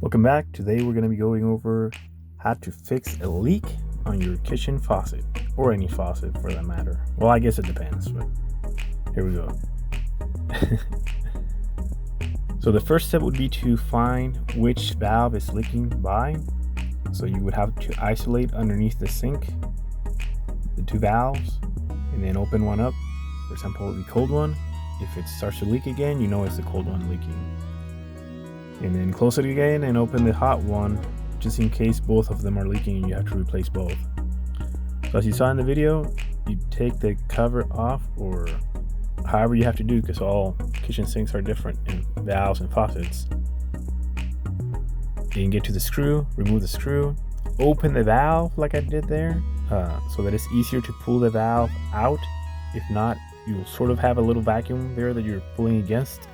Welcome back. Today we're going to be going over how to fix a leak on your kitchen faucet, or any faucet for that matter. Well, I guess it depends, but here we go. So the first step would be to find which valve is leaking by. So you would have to isolate underneath the sink the two valves and then open one up. For example, the cold one. If it starts to leak again, you know it's the cold one leaking. And then close it again and open the hot one, just in case both of them are leaking and you have to replace both. So as you saw in the video, you take the cover off, or however you have to do, because all kitchen sinks are different in valves and faucets. You can get to the screw, remove the screw, open the valve like I did there, so that it's easier to pull the valve out. If not, you'll sort of have a little vacuum there that you're pulling against.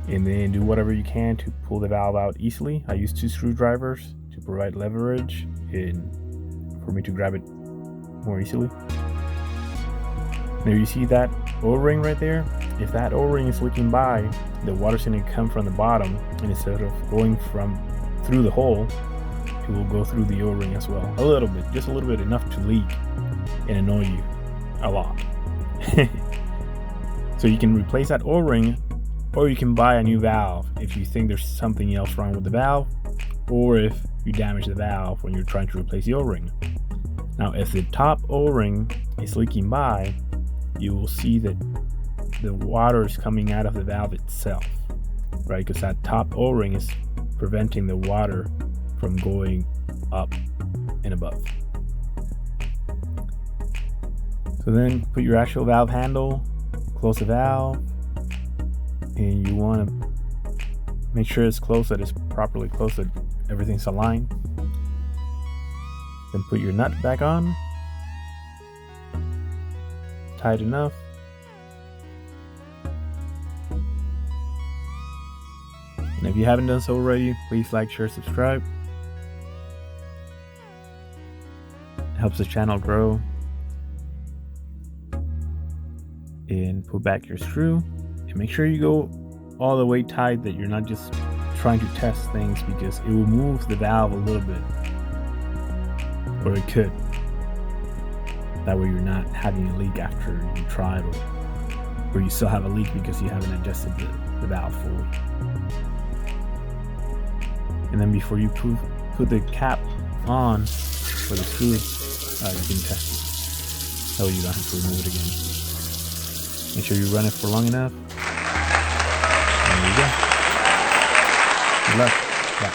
And then do whatever you can to pull the valve out easily. I use 2 screwdrivers to provide leverage and for me to grab it more easily. Now you see that O-ring right there? If that O-ring is leaking by, the water's going to come from the bottom, and instead of going through the hole, it will go through the O-ring as well. A little bit, just a little bit, enough to leak and annoy you a lot. So you can replace that O-ring, or you can buy a new valve if you think there's something else wrong with the valve, or if you damage the valve when you're trying to replace the O-ring. Now, if the top O-ring is leaking by, you will see that the water is coming out of the valve itself, right? Because that top O-ring is preventing the water from going up and above. So then put your actual valve handle, close the valve, and you want to make sure it's closed, that it's properly closed, that everything's aligned. Then put your nut back on, tight enough. And if you haven't done so already, please like, share, subscribe. It helps the channel grow. And put back your screw. And make sure you go all the way tight, that you're not just trying to test things, because it will move the valve a little bit, or it could. That way you're not having a leak after you tried, or you still have a leak because you haven't adjusted the valve fully. And then before you put the cap on for the screw, you can test it. That way you don't have to remove it again. Make sure you run it for long enough. There you go. Good luck. Yeah.